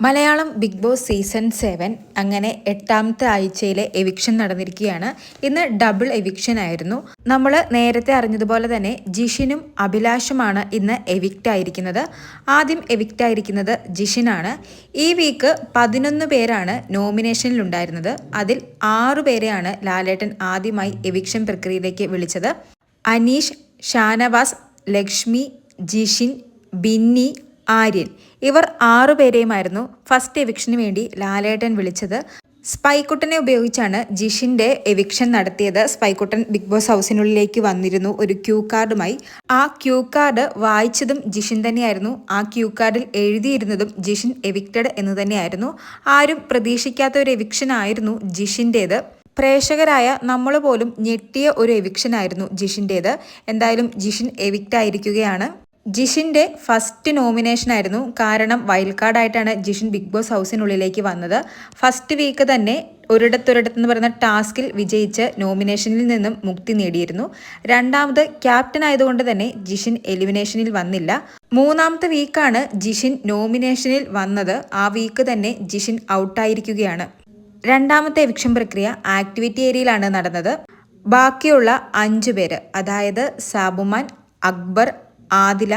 Malayalam big boss season 7 അങ്ങനെ 8ാമത്തെ ആഴ്ചയിലെ eviction നടന്നിരിക്കുകയാണ്. ഇന്ന് ഡബിൾ എവിക്ഷൻ ആയിരുന്നു. നമ്മൾ നേരത്തെ അറിഞ്ഞതുപോലെ തന്നെ ജിഷിനും അഭിലാഷുമാണ് ഇന്ന് എവിക്റ്റ് ആയിരിക്കുന്നത്. ആദ്യം എവിക്റ്റ് ആയിരിക്കുന്നത് ജിഷിനാണ്. ഈ വീക്ക് 11 പേരാണ് നോമിനേഷനിൽ ഉണ്ടായിരുന്നത്. അതിൽ 6 പേരെയാണ് ലാലേട്ടൻ ആദ്യമായി എവിക്ഷൻ പ്രക്രിയയിലേക്ക് വിളിച്ചത്. അനീഷ്, ഷാനവാസ്, ലക്ഷ്മി, ജിഷിൻ, ബിന്നി, ആര്യൻ ഇവർ 6 പേരെയുമായിരുന്നു ഫസ്റ്റ് എവിക്ഷന് വേണ്ടി ലാലേട്ടൻ വിളിച്ചത്. സ്പൈക്കുട്ടനെ ഉപയോഗിച്ചാണ് ജിഷിന്റെ എവിക്ഷൻ നടത്തിയത്. സ്പൈക്കുട്ടൻ ബിഗ് ബോസ് ഹൗസിനുള്ളിലേക്ക് വന്നിരുന്നു ഒരു ക്യൂ കാർഡുമായി. ആ ക്യൂ കാർഡ് വായിച്ചതും ജിഷിൻ തന്നെയായിരുന്നു. ആ ക്യൂ കാർഡിൽ എഴുതിയിരുന്നതും ജിഷിൻ എവിക്റ്റഡ് എന്ന് തന്നെയായിരുന്നു. ആരും പ്രതീക്ഷിക്കാത്ത ഒരു എവിക്ഷൻ ആയിരുന്നു ജിഷിൻ്റേത്. പ്രേക്ഷകരായ നമ്മൾ പോലും ഞെട്ടിയ ഒരു എവിക്ഷൻ ആയിരുന്നു ജിഷിൻ്റേത്. എന്തായാലും ജിഷിൻ എവിക്റ്റ് ആയിരിക്കുകയാണ്. ജിഷിൻ്റെ ഫസ്റ്റ് നോമിനേഷൻ ആയിരുന്നു. കാരണം വൈൽഡ് കാർഡായിട്ടാണ് ജിഷിൻ ബിഗ് ബോസ് ഹൗസിനുള്ളിലേക്ക് വന്നത്. ഫസ്റ്റ് വീക്ക് തന്നെ ഒരിടത്തൊരിടത്തെന്ന് പറയുന്ന ടാസ്കിൽ വിജയിച്ച് നോമിനേഷനിൽ നിന്നും മുക്തി നേടിയിരുന്നു. രണ്ടാമത് ക്യാപ്റ്റൻ ആയതുകൊണ്ട് തന്നെ ജിഷിൻ എലിമിനേഷനിൽ വന്നില്ല. 3ാമത്തെ വീക്കാണ് ജിഷിൻ നോമിനേഷനിൽ വന്നത്. ആ വീക്ക് തന്നെ ജിഷിൻ ഔട്ടായിരിക്കുകയാണ്. രണ്ടാമത്തെ എവിക്ഷൻ പ്രക്രിയ ആക്ടിവിറ്റി ഏരിയയിലാണ് നടന്നത്. ബാക്കിയുള്ള 5 പേര്, അതായത് സാബുമാൻ, അക്ബർ, ആദില,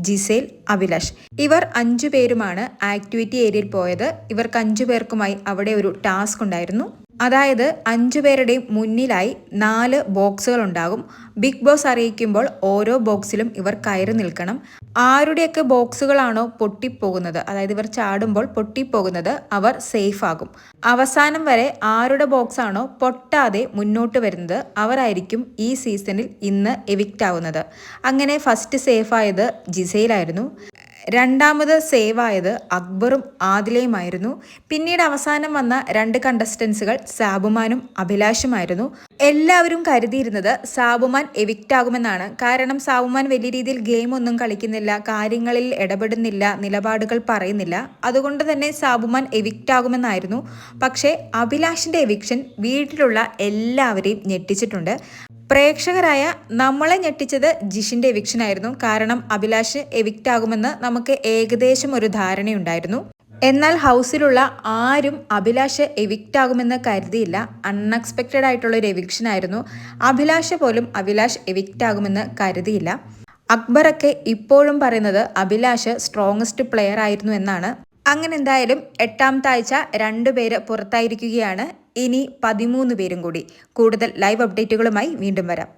ജിസേൽ, അഭിലാഷ് ഇവർ 5 പേരുമാണ് ആക്ടിവിറ്റി ഏരിയയിൽ പോയത്. ഇവർക്ക് 5 പേർക്കുമായി അവിടെ ഒരു ടാസ്ക് ഉണ്ടായിരുന്നു. അതായത് 5 പേരുടെയും മുന്നിലായി 4 ബോക്സുകൾ ഉണ്ടാകും. ബിഗ് ബോസ് അറിയിക്കുമ്പോൾ ഓരോ ബോക്സിലും ഇവർ കയറി നിൽക്കണം. ആരുടെയൊക്കെ ബോക്സുകളാണോ പൊട്ടിപ്പോകുന്നത്, അതായത് ഇവർ ചാടുമ്പോൾ പൊട്ടിപ്പോകുന്നത്, അവർ സേഫ് ആകും. അവസാനം വരെ ആരുടെ ബോക്സ് ആണോ പൊട്ടാതെ മുന്നോട്ട് വരുന്നത് അവരായിരിക്കും ഈ സീസണിൽ ഇന്ന് എവിക്റ്റ് ആവുന്നത്. അങ്ങനെ ഫസ്റ്റ് സേഫ് ആയത് ജിസയിലായിരുന്നു. രണ്ടാമത് സേവ് ആയത് അക്ബറും ആദിലയുമായിരുന്നു. പിന്നീട് അവസാനം വന്ന 2 കണ്ടസ്റ്റൻസുകൾ സാബുമാനും അഭിലാഷുമായിരുന്നു. എല്ലാവരും കരുതിയിരുന്നത് സാബുമാൻ എവിക്റ്റ് ആകുമെന്നാണ്. കാരണം സാബുമാൻ വലിയ രീതിയിൽ ഗെയിം ഒന്നും കളിക്കുന്നില്ല, കാര്യങ്ങളിൽ ഇടപെടുന്നില്ല, നിലപാടുകൾ പറയുന്നില്ല. അതുകൊണ്ട് തന്നെ സാബുമാൻ എവിക്റ്റ് ആകുമെന്നായിരുന്നു. പക്ഷേ അഭിലാഷിൻ്റെ എവിക്ഷൻ വീട്ടിലുള്ള എല്ലാവരെയും ഞെട്ടിച്ചിട്ടുണ്ട്. പ്രേക്ഷകരായ നമ്മളെ ഞെട്ടിച്ചത് ജിഷിൻ്റെ എവിക്ഷൻ ആയിരുന്നു. കാരണം അഭിലാഷ് എവിക്റ്റ് ആകുമെന്ന് നമുക്ക് ഏകദേശം ഒരു ധാരണയുണ്ടായിരുന്നു. എന്നാൽ ഹൗസിലുള്ള ആരും അഭിലാഷ് എവിക്റ്റ് ആകുമെന്ന് കരുതിയില്ല. അൺഎക്സ്പെക്റ്റഡ് ആയിട്ടുള്ള ഒരു എവിക്ഷൻ ആയിരുന്നു. അഭിലാഷ് പോലും അഭിലാഷ് എവിക്റ്റ് ആകുമെന്ന് കരുതിയില്ല. അക്ബറൊക്കെ ഇപ്പോഴും പറയുന്നത് അഭിലാഷ് സ്ട്രോങ്ങസ്റ്റ് പ്ലെയർ ആയിരുന്നു എന്നാണ്. അങ്ങനെ എന്തായാലും 8ാമത്തെ ആഴ്ച 2 പേര് പുറത്തായിരിക്കുകയാണ്. ഇനി 13 പേരും കൂടി. കൂടുതൽ ലൈവ് അപ്ഡേറ്റുകളുമായി വീണ്ടും വരാം.